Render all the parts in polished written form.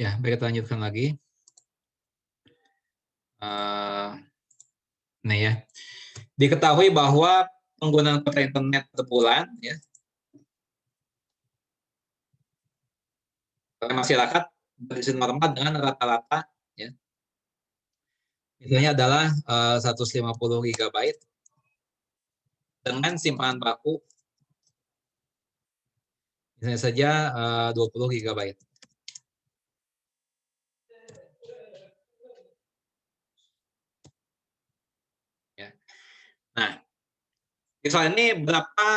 Ya, baik, kita lanjutkan lagi. Nih ya, diketahui bahwa penggunaan kuota internet per bulan ya oleh masyarakat berisi normal dengan rata-rata ya misalnya adalah 150 GB dengan simpanan baku misalnya saja 20 GB. Ya. Nah, misalnya ini berapa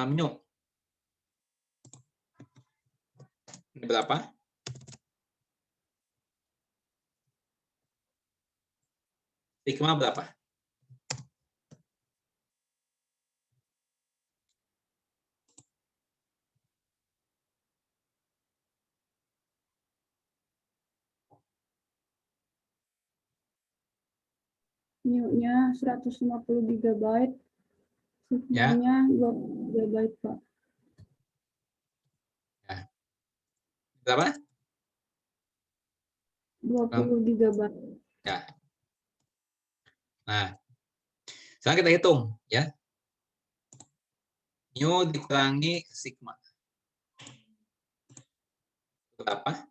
Menu? Ini berapa? Sigma berapa? New-nya 150 GB, Sigma-nya 20 GB, Pak. Ya. Berapa? 20 GB. Ya. Nah, sekarang kita hitung ya. New dikurangi sigma. Berapa?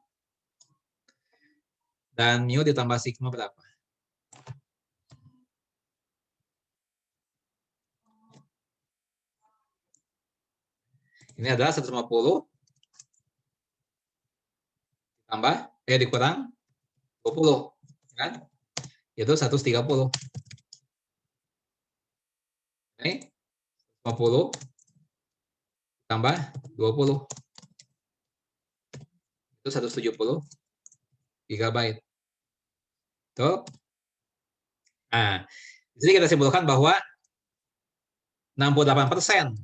Dan new ditambah sigma berapa? Ini adalah 150 tambah dikurang 20 kan? Itu 130. Ini 50 tambah 20. Itu 170 GB. Tuh. Nah, di sini kita simpulkan bahwa 68%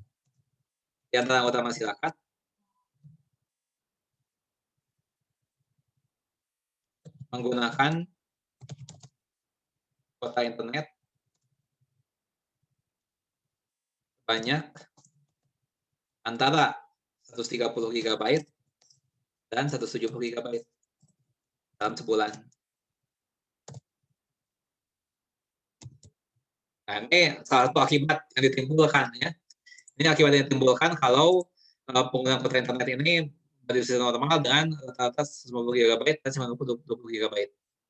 di antara anggota masyarakat menggunakan kuota internet banyak antara 130 GB dan 170 GB dalam sebulan. Nah, ini salah satu akibat yang ditimbulkan ya. Ini akibat yang ditimbulkan kalau penggunaan kuota internet ini berisi normal dengan rata-rata 150 GB dan 20 GB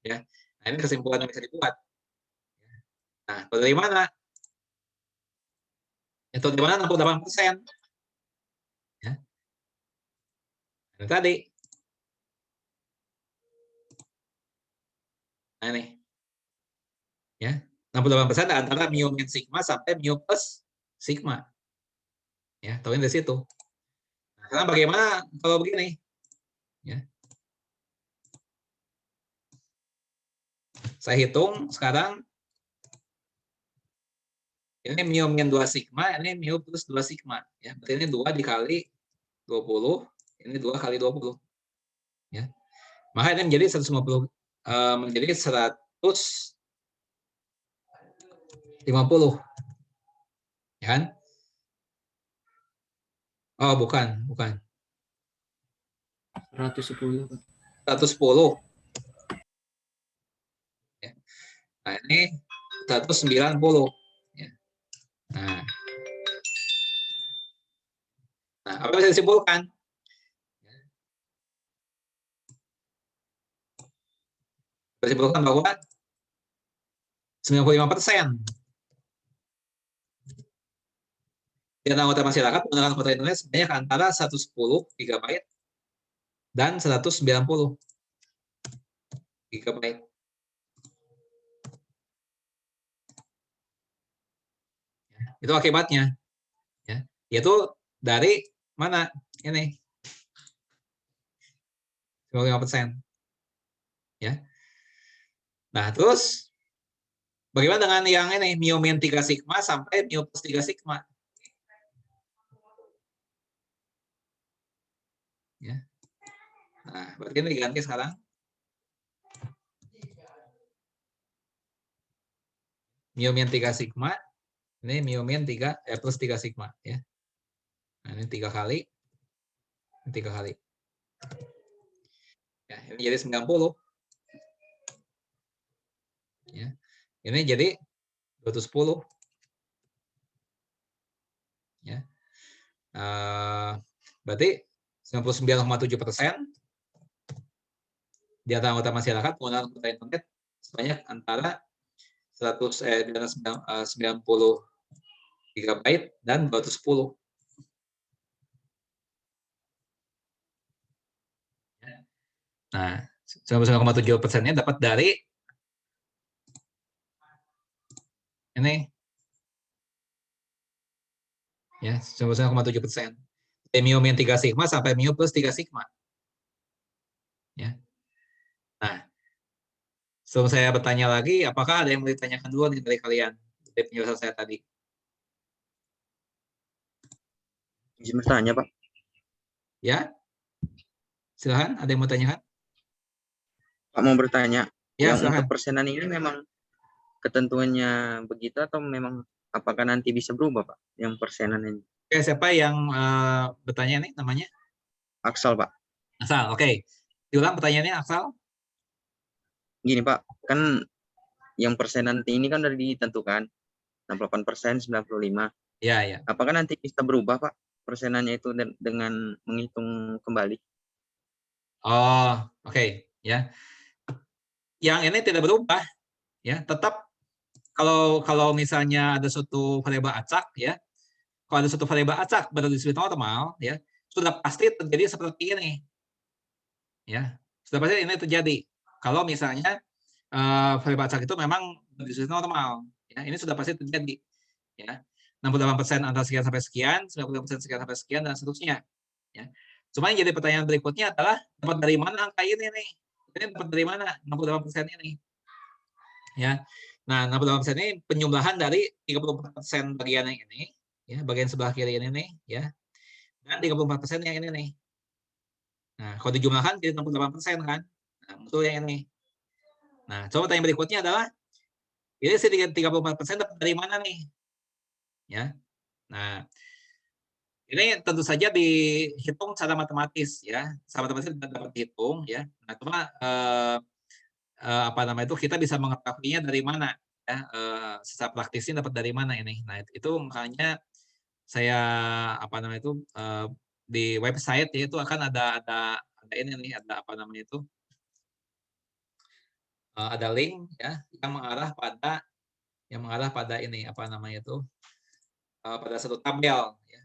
ya. Nah, ini kesimpulan yang bisa dibuat. Nah, dari mana? Itu di mana 68%? Ya. Ini tadi. Nah, ini. Ya. 68% antara mu min sigma sampai mu plus sigma. Ya, tahuin dari situ. Nah, sekarang bagaimana kalau begini? Ya. Saya hitung sekarang ini mu min 2 sigma, ini mu plus 2 sigma. Ya, berarti ini 2 dikali 20, ini 2 kali 20. Ya. Maka ini menjadi 150 menjadi 150. Ya kan? Oh, bukan. 110, Pak. 110. Ya. Nah, ini 190. Ya. Nah, apa yang bisa disimpulkan? Bisa disimpulkan bahwa 95% di anggota masyarakat menggunakan kuota internet sebanyak antara 110 GB dan 190 GB. Itu akibatnya. Ya. Yaitu dari mana? Ini 95%. Ya. Nah, terus bagaimana dengan yang ini mu min 3 sigma sampai mu plus 3 sigma? Ya. Nah, berarti ini diganti sekarang. Mu min 3 sigma, ini mu min 3 plus 3 sigma ya. Nah, ini 3 kali. Ini 3 kali. Ya, ini jadi 90. Ya. Ini jadi 210. Ya. Berarti 99,7% di antara anggota masyarakat menggunakan kuota internet sebanyak antara 90 GB dan 210. Nah, 99,7%-nya dapat dari ini. Ya, 99,7%. Mu min 3 sigma sampai mu plus 3 sigma. Ya. Nah, sebelum saya bertanya lagi, apakah ada yang mau ditanyakan dulu nih dari kalian dari penjelasan saya tadi? Izin bertanya, Pak. Ya, silahkan. Ada yang mau tanyakan? Pak mau bertanya, Ya, yang silahkan. untuk persenan ini memang ketentuannya begitu atau memang apakah nanti bisa berubah, Pak, yang persenan ini? Oke, siapa yang bertanya nih namanya? Aksal, Pak. Aksal, oke. Diulang pertanyaannya, Aksal. Gini, Pak, kan yang persenan ini kan sudah ditentukan 68%, 95%. Ya. Apakah nanti bisa berubah, Pak, persenannya itu dengan menghitung kembali? Oh, oke. Ya. Yang ini tidak berubah. Ya, tetap kalau misalnya ada suatu variabel acak, ya. Kalau ada suatu variabel acak berdiskusi normal, ya, sudah pasti terjadi seperti ini. Ya, sudah pasti ini terjadi. Kalau misalnya variabel acak itu memang berdiskusi normal, ya, ini sudah pasti terjadi. Ya, 68% antara sekian sampai sekian, 90% sekian sampai sekian, dan seterusnya. Ya. Cuma yang jadi pertanyaan berikutnya adalah dapat dari mana angka ini nih? Ini dapat dari mana 68% ini? Ya. Nah, 68% ini penyumlahan dari 34% bagian yang ini, ya, bagian sebelah kiri ini nih, ya. Dan 34% yang ini nih. Nah, kalau dijumlahkan jadi 68% kan? Nah, muncul yang ini. Nah, coba pertanyaan berikutnya adalah ini si 34% dapat dari mana nih? Ya. Nah, ini tentu saja dihitung secara matematis ya. Secara matematis dapat dihitung ya. Nah, cuma apa namanya itu kita bisa mengetahuinya dari mana ya, secara praktisnya dapat dari mana ini. Nah, itu makanya saya apa namanya itu di website ya itu akan ada ini nih, ada apa namanya itu ada link ya yang mengarah pada ini apa namanya itu pada satu tabel. Ya.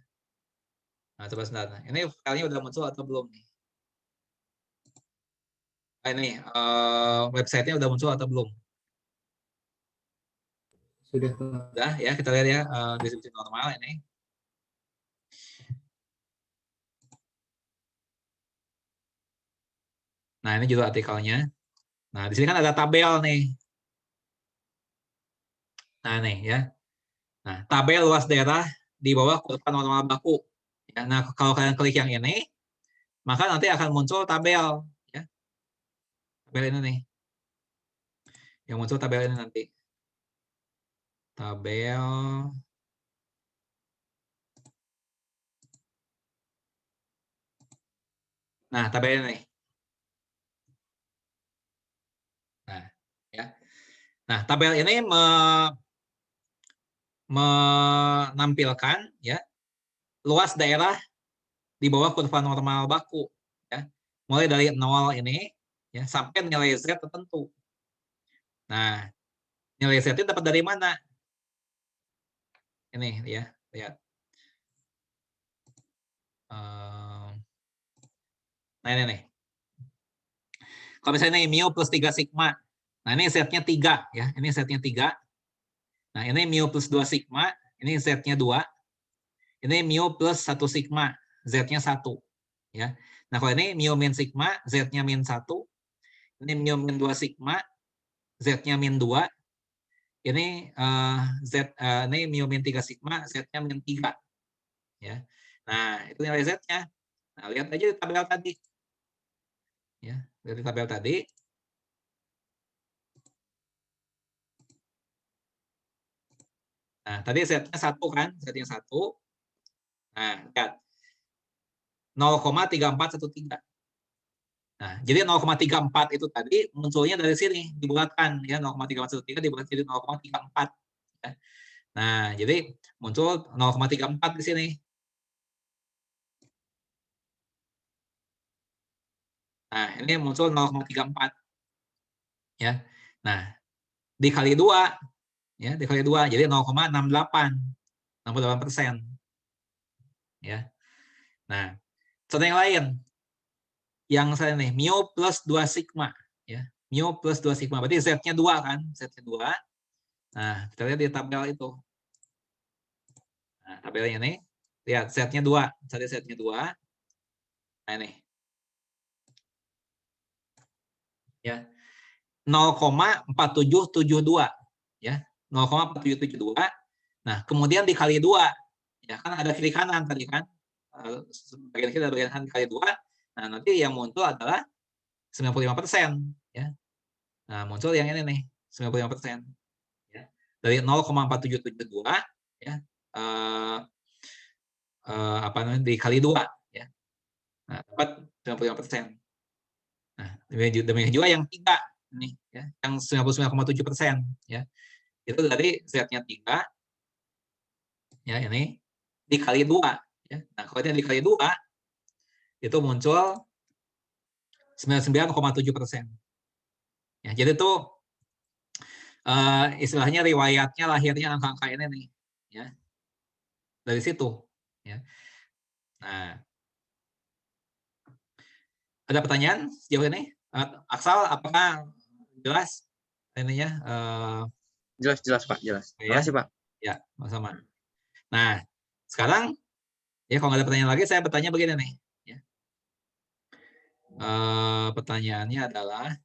Nah, coba sebentar. Ini filenya udah muncul atau belum nih? Ini websitenya udah muncul atau belum? Sudah, Pak. Udah ya, kita lihat ya distribusi normal ini. Nah, ini juga artikelnya. Nah, di sini kan ada tabel nih. Nah, nih ya. Nah, tabel luas daerah di bawah kurva normal baku. Ya, nah, kalau kalian klik yang ini, maka nanti akan muncul tabel. Ya. Tabel ini nih. Yang muncul tabel ini nanti. Tabel. Nah, tabel ini nih. Nah, ya. Nah, tabel ini menampilkan ya luas daerah di bawah kurva normal baku ya. Mulai dari 0 ini ya sampai nilai Z tertentu. Nah, nilai Z itu dapat dari mana? Ini ya, lihat. Nah, ini nih. Kalau misalnya ini mu plus 3 sigma. Nah, ini Z-nya 3 ya. Ini Z-nya 3. Nah, ini mu plus 2 sigma, ini Z-nya 2. Ini mu plus 1 sigma, Z-nya 1 ya. Nah, kalau ini mu min sigma, Z-nya min 1. Ini mu min 2 sigma, Z-nya min 2. Ini ini mu min 3 sigma, Z-nya min 3. Ya. Nah, itu nilai Z-nya. Nah, lihat aja di tabel tadi. Ya, dari tabel tadi. Nah, tadi Z-nya 1 kan? Z-nya 1. Nah, lihat. 0,3413. Nah, jadi 0,34 itu tadi munculnya dari sini, dibulatkan ya 0,3413 dibulat jadi 0,34 ya. Nah, jadi muncul 0,34 di sini. Nah, ini muncul 0,34 ya. Nah, dikali 2 ya, dikali 2 jadi 0,68. 68% ya. Nah, contoh yang lain. Yang saya nih, mu plus 2 sigma ya. Mu plus 2 sigma berarti Z-nya 2 kan? Z-nya 2. Nah, kita lihat di tabel itu. Nah, tabelnya nih, lihat Z-nya 2, cari Z-nya 2. Nah, ini. Ya. 0,4772 ya. 0,4772. Nah, kemudian dikali 2. Ya, kan ada kiri kanan tadi kan? Bagian kiri dan bagian kanan dikali 2. Nah, nanti yang muncul adalah 95% ya. Nah, muncul yang ini nih, 95%. Ya. Dari 0,4772 ya. Apa namanya dikali 2 ya. Nah, dapat 95%. Nah, demikian juga yang 3 nih ya, yang 99,7% ya. Itu dari Z-nya 3 ya ini dikali 2 ya. Nah, kalau ini dikali 2 itu muncul 99,7%. Ya, jadi itu istilahnya riwayatnya lahirnya angka-angka ini nih ya. Dari situ ya. Nah, ada pertanyaan sejauh ini? Aksal, apakah jelas ininya? Jelas Pak, jelas. Ya, Makasih Pak. ya, sama-sama. Nah, sekarang ya kalau nggak ada pertanyaan lagi, saya bertanya begini nih. Ya. Pertanyaannya adalah,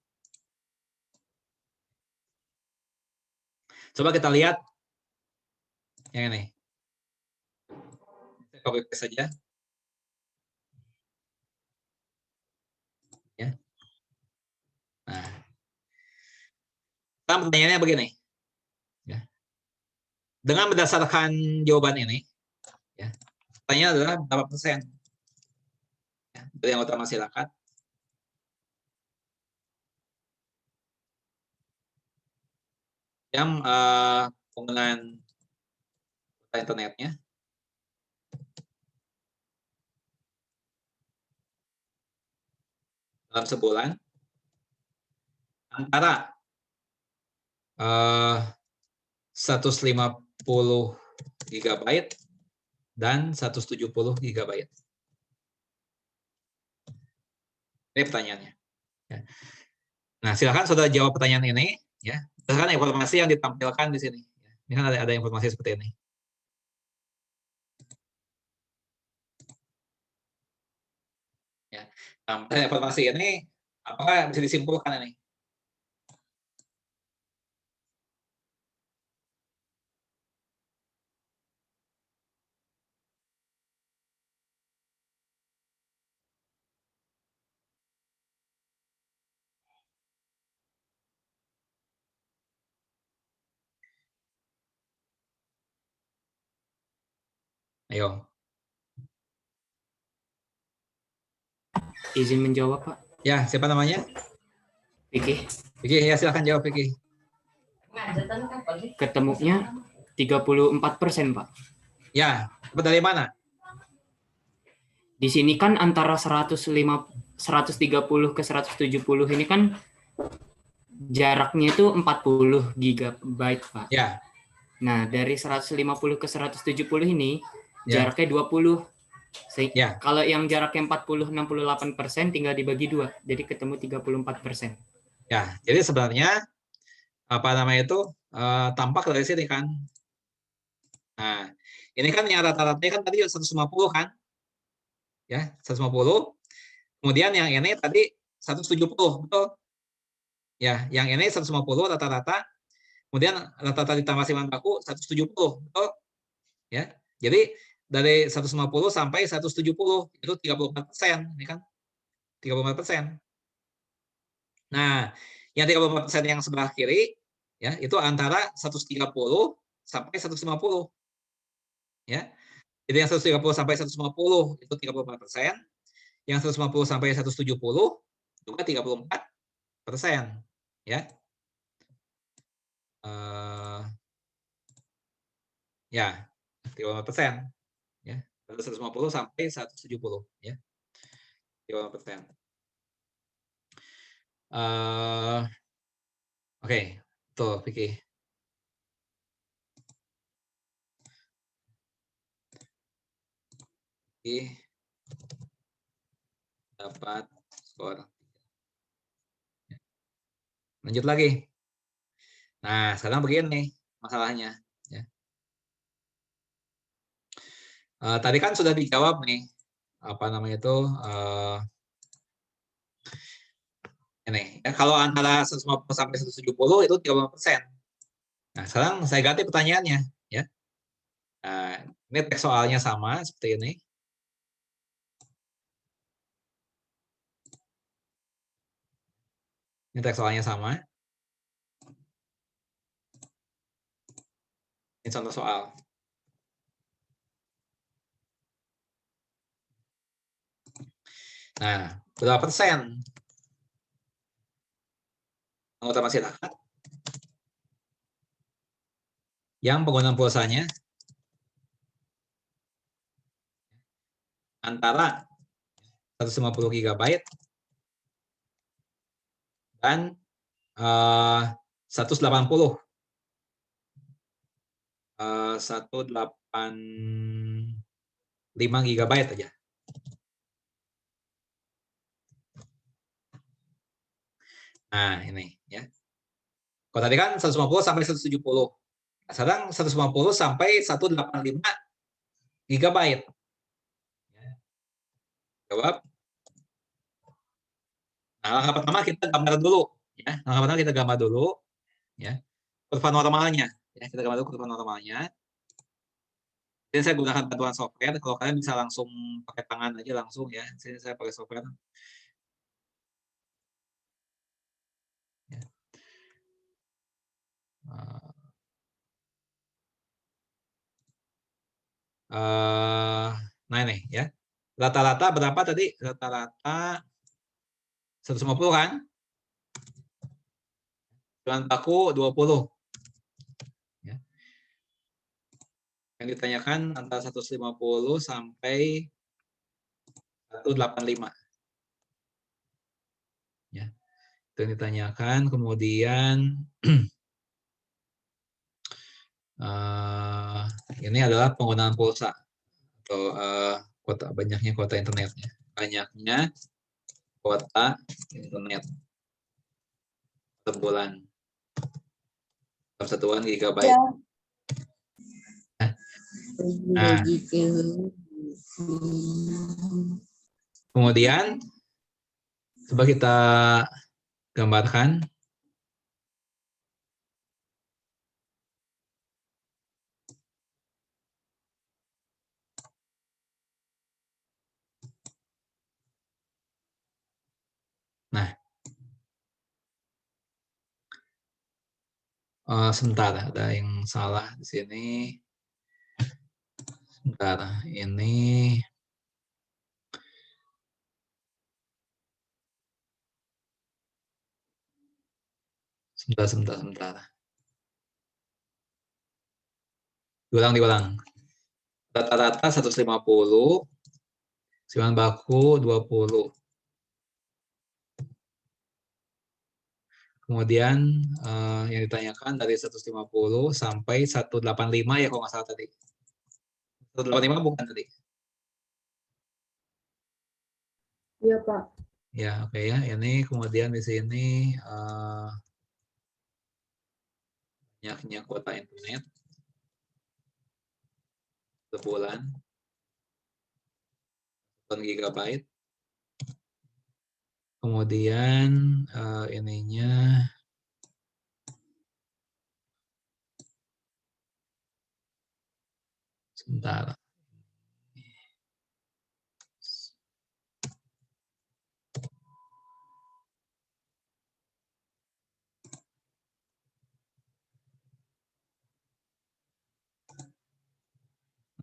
coba kita lihat yang ini. Saya copy paste saja. Ya. Nah, sekarang pertanyaannya begini. Ya. Dengan berdasarkan jawaban ini, ya, pertanyaannya adalah berapa persen ya, dari anggota masyarakat yang penggunaan internetnya dalam sebulan antara 150 GB dan 170 GB. Ini pertanyaannya. Ya. Nah, silakan saudara jawab pertanyaan ini. Ya, berdasarkan informasi yang ditampilkan di sini. Ini kan ada informasi seperti ini. Ya, nah, informasi ini apakah bisa disimpulkan ini? Ayo. Izin menjawab, Pak. Ya, siapa namanya? Vicky. Vicky, ya silakan jawab Vicky. Ketemunya 34%, Pak. Ya, dari mana? Di sini kan antara 130 ke 170 ini kan jaraknya itu 40 GB, Pak. Ya. Nah, dari 150 ke 170 ini Ya. jaraknya 20. Ya. Kalau yang jaraknya 40 68% tinggal dibagi 2. Jadi ketemu 34%. Ya, jadi sebenarnya apa namanya itu tampak dari sini kan. Nah, ini kan yang rata-ratanya kan tadi 150 kan? Ya, 150. Kemudian yang ini tadi 170, betul? Ya, yang ini 150 rata-rata. Kemudian rata-rata ditambah simpanan baku 170, betul? Ya. Jadi dari 150 sampai 170 itu 34%, ini kan? 34%. Nah, yang 34% yang sebelah kiri ya, itu antara 130 sampai 150. Ya. Jadi yang 130 sampai 150 itu 34%, yang 150 sampai 170 juga 34%. Ya. Ya, 34%. Ya. 150 sampai 170 ya. 34%. Oke, tuh Vicky. Dapat skor. Lanjut lagi. Nah, sekarang begini masalahnya. Ya. Tadi kan sudah dijawab nih, apa namanya itu, ini. Ya, kalau antara 150 sampai 170 itu 30%. Nah, sekarang saya ganti pertanyaannya. Ya. Nah, ini teks soalnya sama seperti ini. Ini teks soalnya sama. Ini contoh soal. Nah, berapa persen anggota masyarakat yang penggunaan pulsanya antara 150 GB dan 180 185 GB aja. Nah, ini ya. Kalau tadi kan 150 sampai 170. Nah, sekarang 150 sampai 185 GB. Ya. Jawab. Nah, langkah pertama kita gambar dulu ya. Langkah pertama kita gambar dulu ya. Kurva normalnya ya. Kita gambar dulu kurva normalnya. Jadi saya gunakan bantuan software. Kalau kalian bisa langsung pakai tangan aja langsung ya. Sini saya pakai software. Ya. Nah ini ya. Rata-rata berapa tadi? Rata-rata 150 kan? Dengan baku 20. Ya. Yang ditanyakan antara 150 sampai 185. Ya. Itu yang ditanyakan. Kemudian ini adalah penggunaan pulsa. atau banyaknya kuota internetnya. Banyaknya kuota internet per bulan. Dalam satuan gigabyte. Ya. Nah, kemudian coba kita gambarkan. Nah, sebentar, ada yang salah di sini. Sebentar, ini sebentar. Diulang. Rata-rata 150, simpanan baku 20. Kemudian yang ditanyakan dari 150 sampai 185 ya kalau nggak salah tadi. 185 bukan tadi? Iya, Pak. Ya, oke ya. Ini kemudian di sini banyaknya kuota internet sebulan 1 gigabyte. Kemudian ininya sebentar.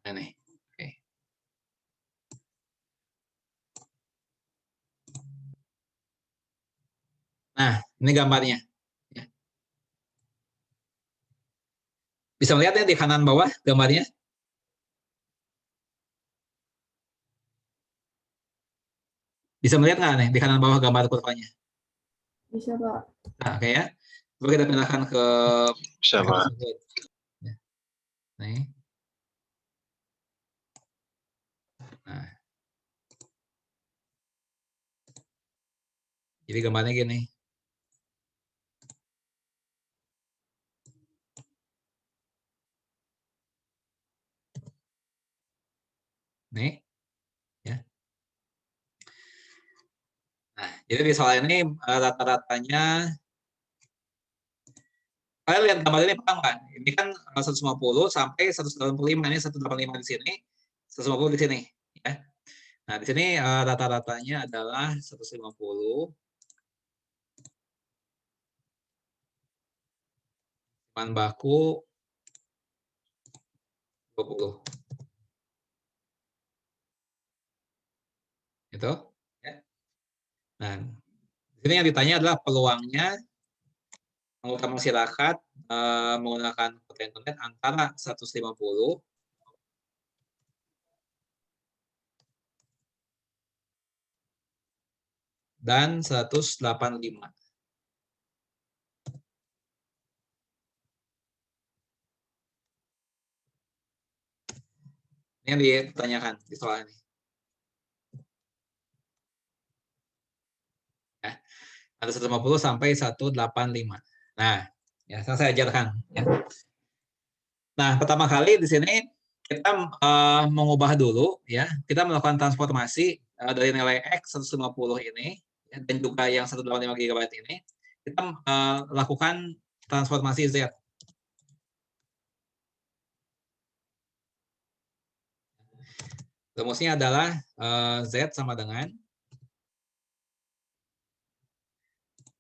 Ini. Oke. Nah, ini gambarnya. Ya. Bisa melihat ya di kanan bawah gambarnya? Bisa melihat nggak nih di kanan bawah gambar kurvanya? Bisa, Pak. Nah, oke ya. Coba kita pindahkan ke Bisa, Pak. Ya. Nih. Nah. Jadi gambarnya gini. Nih. Ya. Nah, jadi di soal ini rata-ratanya kalian lihat gambar ini paham kan? Ini kan 150 sampai 185, ini 185 di sini, 150 di sini, ya. Nah, di sini rata-ratanya adalah 150 bahan baku 20. Itu, ya. Nah, di sini yang ditanya adalah peluangnya anggota masyarakat menggunakan kuota internet antara 150 dan 185. Ini yang ditanyakan di soal ini. Ya. Ada 150 sampai 185. Nah, ya saya ajarkan. Ya. Nah, pertama kali di sini kita mengubah dulu, ya. Kita melakukan transformasi dari nilai X 150 ini ya, dan juga yang 185 GB ini. Kita lakukan transformasi Z. Rumusnya adalah Z sama dengan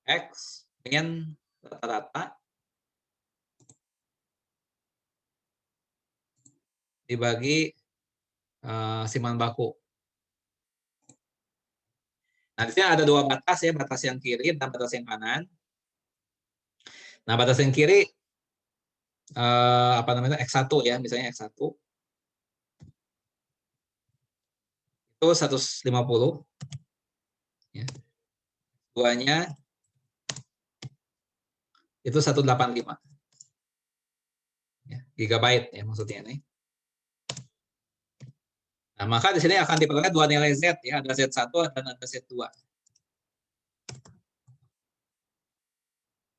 X min rata-rata dibagi simpanan baku. Nah, di sini ada dua batas ya, batas yang kiri dan batas yang kanan. Nah, batas yang kiri apa namanya X1 ya, misalnya X1 itu 150 ya. Duanya itu 185 ya, gigabyte ya maksudnya ini. Nah, maka di sini akan diperoleh dua nilai Z ya, ada Z1 dan ada Z2.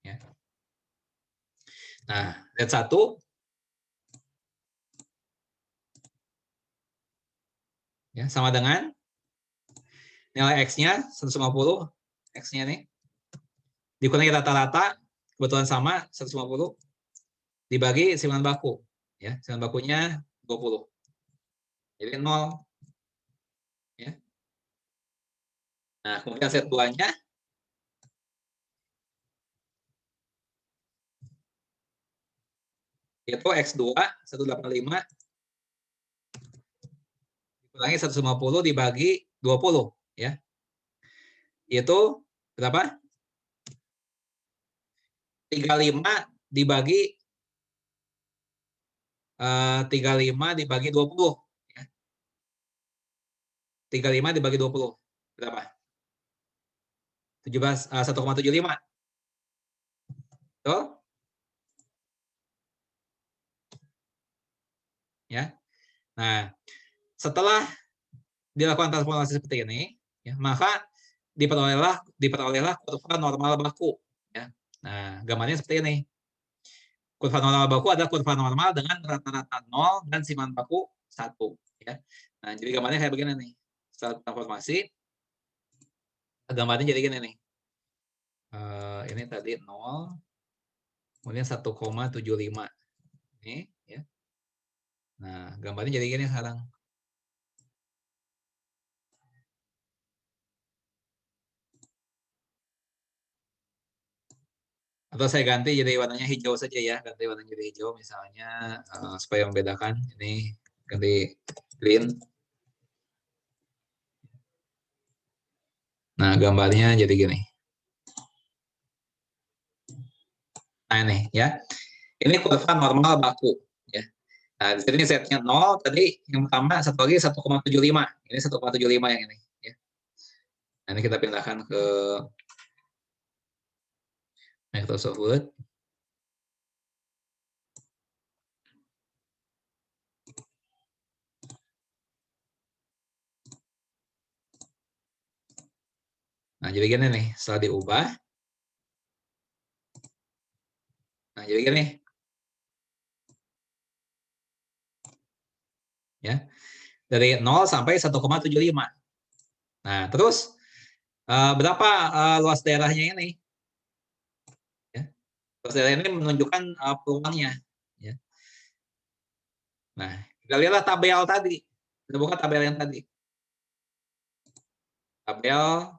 Ya. Nah, Z1 ya sama dengan nilai X-nya 150, X-nya nih dikurangi rata-rata, kebetulan sama 150 dibagi simpanan baku ya, simpanan bakunya 20. Jadi 0 ya. Nah, kemudian Z2-nya itu X2 185 dikurangi 150 dibagi 20 ya. Itu berapa? 35 dibagi 20 ya. 35 dibagi 20 berapa? 1,75. Betul? Ya. Nah, setelah dilakukan transformasi seperti ini, ya, maka diperolehlah kurva normal baku. Ya. Nah, gambarnya seperti ini. Kurva normal baku adalah kurva normal dengan rata-rata 0 dan simpanan baku 1. Ya. Nah, jadi gambarnya kayak begini nih. Setelah transformasi, gambarnya jadi gini nih. Ini tadi 0, kemudian 1,75. Ini, ya. Nah, gambarnya jadi gini sekarang. Atau saya ganti jadi warnanya hijau saja ya, ganti warnanya jadi hijau misalnya supaya membedakan. Ini ganti green. Nah, gambarnya jadi gini. Nah, ini ya. Ini kurva normal baku ya. Nah, di sini Z-nya 0, tadi yang pertama satu lagi 1,75. Ini 1,75 yang ini ya. Nah, ini kita pindahkan ke Microsoft Word. Nah, jadi gini nih, setelah diubah. Nah, jadi gini. Ya. Dari 0 sampai 1,75. Nah, terus berapa luas daerahnya ini? Ya. Luas daerah ini menunjukkan peluangnya. Ya. Nah, kita lihatlah tabel tadi. Kita buka tabel yang tadi. Tabel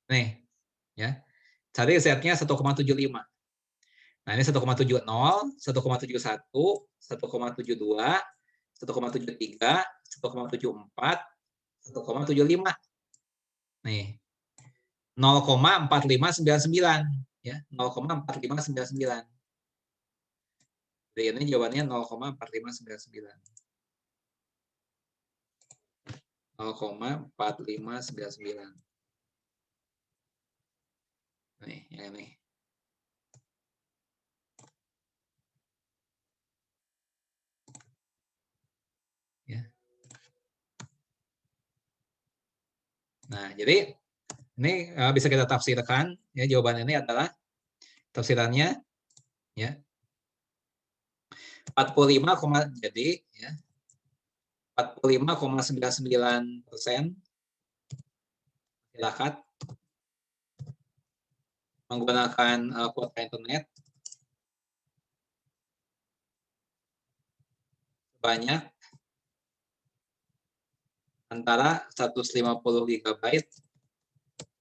nih, ya. Cari Z-nya 1,75. Nah, ini 1,70, 1,71, 1,72, 1,73, 1,74, 1,75. Nih. 0,4599 ya, 0,4599. Jadi ini jawabannya 0,4599. 0,4599. Nih, yang ini. Ya. Nah, jadi ini bisa kita tafsirkan ya, jawaban ini adalah tafsirannya ya 45, jadi ya 45,99% masyarakat menggunakan kuota internet sebanyak antara 150 GB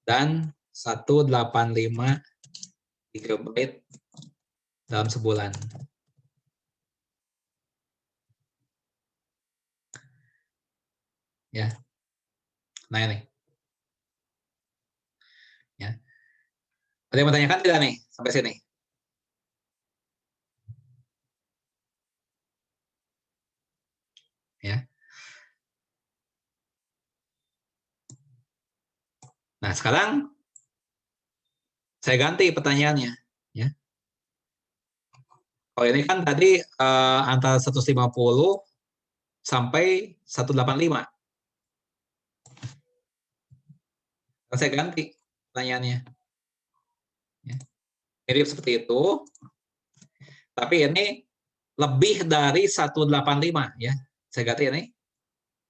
dan 185 GB dalam sebulan. Ya. Nah, ini. Ya. Ada yang menanyakan tidak nih sampai sini? Ya. Nah, sekarang saya ganti pertanyaannya, ya. Kalau ini kan tadi antara 150 sampai 185. Saya ganti pertanyaannya. Ya. Mirip seperti itu. Tapi ini lebih dari 185 ya. Saya ganti ini.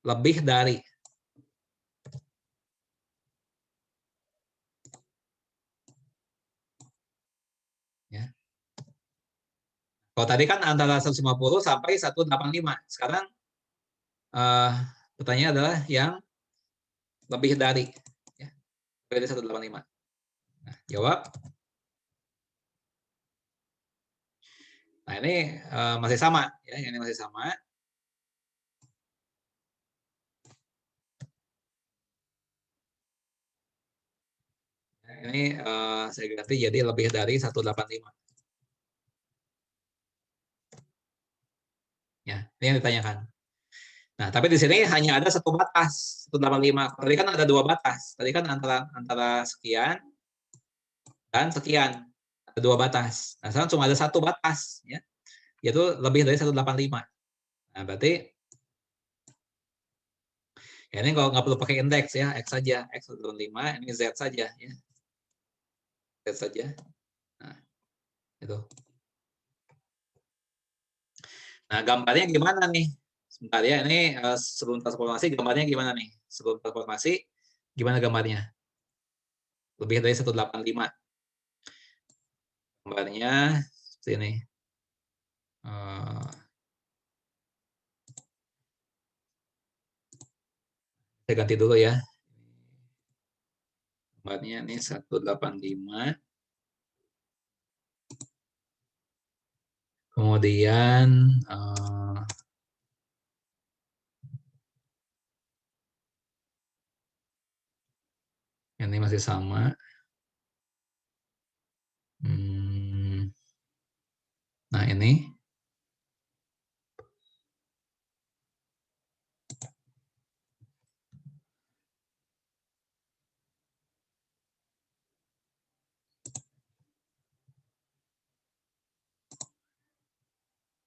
Lebih dari. Ya. Kalau tadi kan antara 150 sampai 185. Sekarang pertanyaannya adalah yang lebih dari. Ya. Lebih dari 185. Nah, jawab. Nah, ini masih sama. Ya. Ini masih sama. Ini saya ganti jadi lebih dari 185. Ya, ini yang ditanyakan. Nah, tapi di sini hanya ada satu batas, 185. Tadi kan ada dua batas. Tadi kan antara sekian dan sekian. Ada dua batas. Nah, sekarang cuma ada satu batas, ya. Yaitu lebih dari 185. Nah, berarti ya ini kalau nggak perlu pakai indeks ya, X saja. X 185, ini Z saja, ya. Z saja. Nah, itu. Nah, gambarnya gimana nih? Sebentar ya, ini sebelum transformasi gambarnya gimana nih? Sebelum transformasi gimana gambarnya? Lebih dari 185. Gambarnya seperti ini. Saya ganti dulu ya. Gambarnya ini 185. Kemudian ini masih sama. Nah, ini.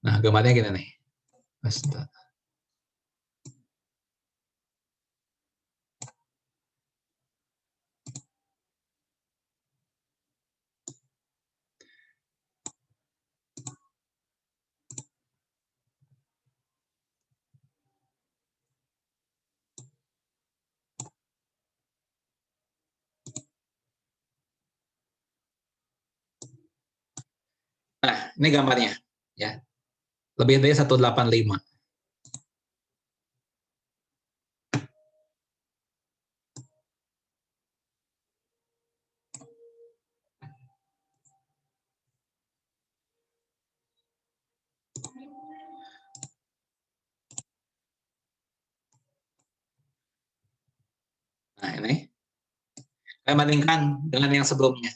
Nah, gambarnya gini nih. Nah, ini gambarnya. Ya. Lebih dari 185. Nah, ini. Saya bandingkan dengan yang sebelumnya.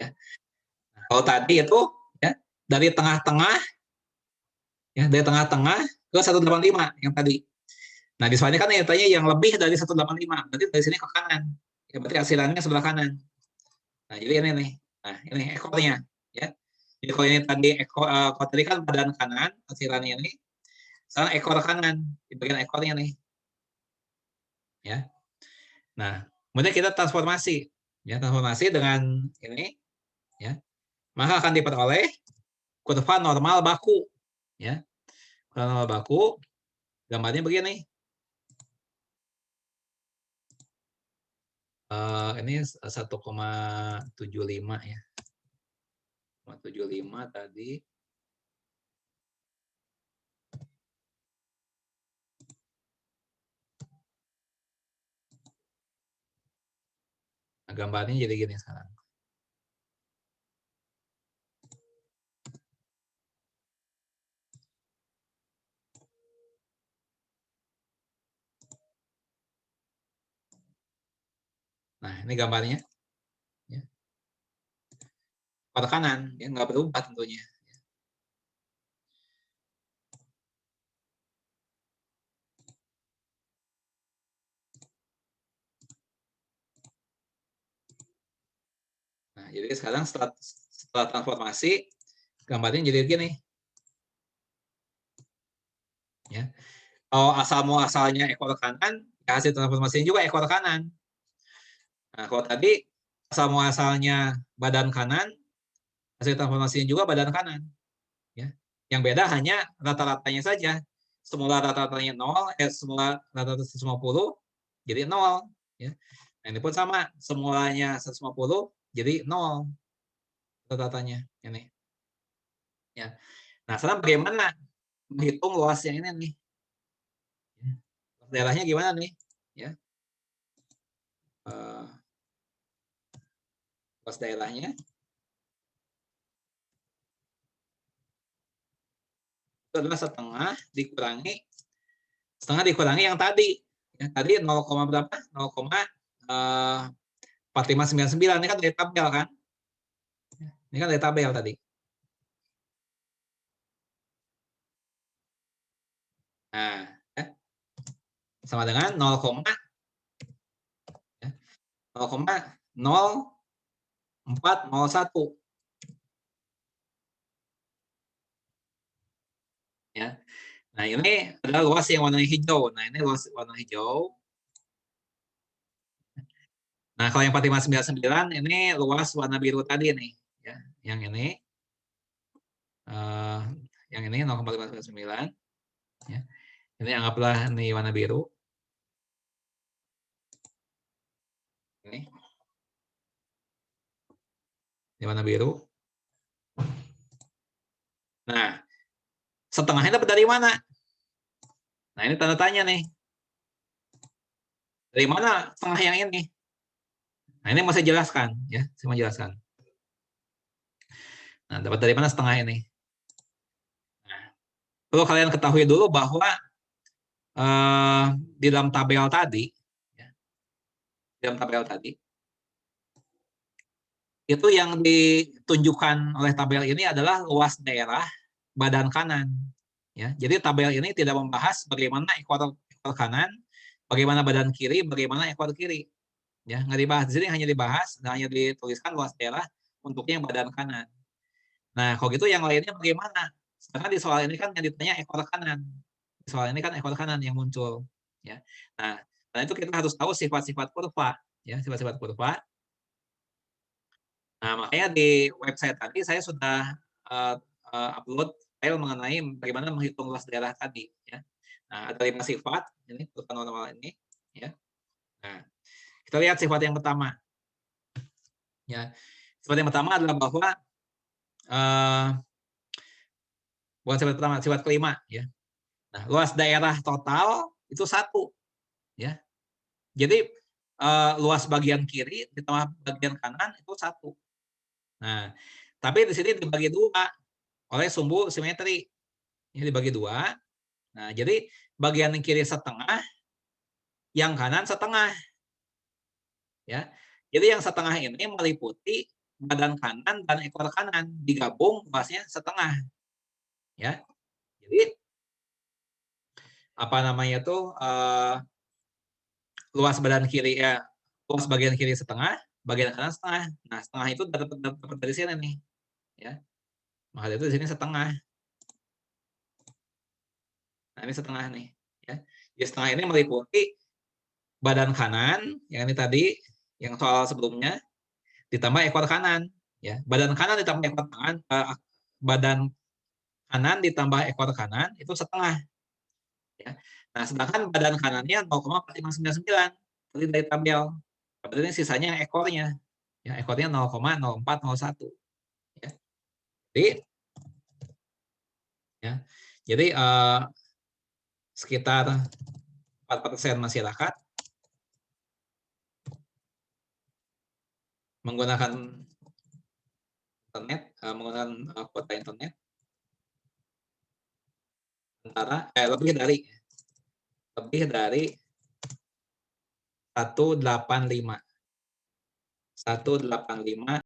Ya. Nah, kalau tadi itu ya, dari tengah-tengah ya, dari tengah-tengah ke 185 yang tadi. Nah, di soalnya kan yang tanya yang lebih dari 185. Berarti dari sini ke kanan. Ya, berarti hasilannya sebelah kanan. Nah, jadi ini nih. Nah, ini ekornya ya. Jadi kalau ini tadi kalau tadi kan badan kanan, hasilannya ini. Sekarang ekor kanan, di bagian ekornya nih. Ya. Nah, kemudian kita transformasi. Ya, transformasi dengan ini ya. Maka akan diperoleh kurva normal baku ya. Kurva normal baku gambarnya begini. Ini 1,75 ya. 1,75 tadi. Nah, gambarnya jadi gini sekarang. Nah, ini gambarnya. Ya. Pada kanan, ya nggak berubah tentunya. Nah, jadi sekarang setelah transformasi, gambarnya jadi gini. Ya. Kalau asal muasalnya ekor kanan, ya hasil transformasinya juga ekor kanan. Nah, kalau tadi asal muasalnya badan kanan, hasil transformasinya juga badan kanan. Ya. Yang beda hanya rata-ratanya saja. Semula rata-ratanya 0, semula rata-rata 150 jadi 0. Ya. Nah, ini pun sama, semulanya 150 jadi 0 rata-ratanya. Ini. Ya. Nah, sekarang bagaimana menghitung luasnya ini nih? Daerahnya gimana nih? Ya. Luas daerahnya itu adalah setengah dikurangi yang tadi. Ya, tadi 0, berapa? 0,4599 ini kan dari tabel kan? Ini kan dari tabel tadi. Nah, ya. Sama dengan 0,0401. Ya. Nah, ini adalah luas yang warna hijau. Nah, ini luas warna hijau. Nah, kalau yang 4599 ini luas warna biru tadi nih, ya. Yang ini yang ini 0,599, ya. Ini anggaplah ini warna biru. Ini warna biru. Nah, setengahnya dapat dari mana? Nah, ini tanda tanya nih. Dari mana setengah yang ini? Nah, ini mau saya jelaskan, ya. Saya mau jelaskan. Nah, dapat dari mana setengah ini? Nah, perlu kalian ketahui dulu bahwa di dalam tabel tadi, ya, di dalam tabel tadi, itu yang ditunjukkan oleh tabel ini adalah luas daerah badan kanan. Ya, jadi tabel ini tidak membahas bagaimana ekor kanan, bagaimana badan kiri, bagaimana ekor kiri. Ya, nggak dibahas. Di sini hanya dibahas, hanya dituliskan luas daerah untuk yang badan kanan. Nah, kalau gitu yang lainnya bagaimana? Sedangkan di soal ini kan yang ditanya ekor kanan. Di soal ini kan ekor kanan yang muncul. Ya. Nah, karena itu kita harus tahu sifat-sifat kurva. Ya, sifat-sifat kurva. Nah, makanya di website tadi saya sudah upload file mengenai bagaimana menghitung luas daerah tadi. Ya. Nah, ada 5 sifat, ini kurva normal ini. Ya. Nah, kita lihat sifat yang pertama. Ya, sifat yang pertama adalah bahwa bukan sifat pertama, sifat kelima. Ya. Nah, luas daerah total itu 1. Ya. Jadi luas bagian kiri ditambah bagian kanan itu 1. Nah, tapi di sini dibagi 2 oleh sumbu simetri. Ini dibagi 2. Nah, jadi bagian kiri setengah, yang kanan setengah. Ya. Jadi yang setengah ini meliputi badan kanan dan ekor kanan, digabung luasnya setengah. Ya. Jadi apa namanya tuh luas badan kiri ya, luas bagian kiri setengah, bagian kanan setengah. Nah, setengah itu dapat dari sini nih. Ya. Maka itu di sini setengah. Nah, ini setengah nih. Ya. Jadi setengah ini meliputi badan kanan, yang ini tadi, yang soal sebelumnya, ditambah ekor kanan. Ya. Badan kanan ditambah ekor kanan, badan kanan ditambah ekor kanan, itu setengah. Ya. Nah, sedangkan badan kanannya 0,4599 tadi dari tabel. Berarti ini sisanya ekornya. Ya, ekornya 0,0401. Ya. Jadi sekitar 4% masyarakat menggunakan internet, menggunakan kuota internet antara lebih dari 185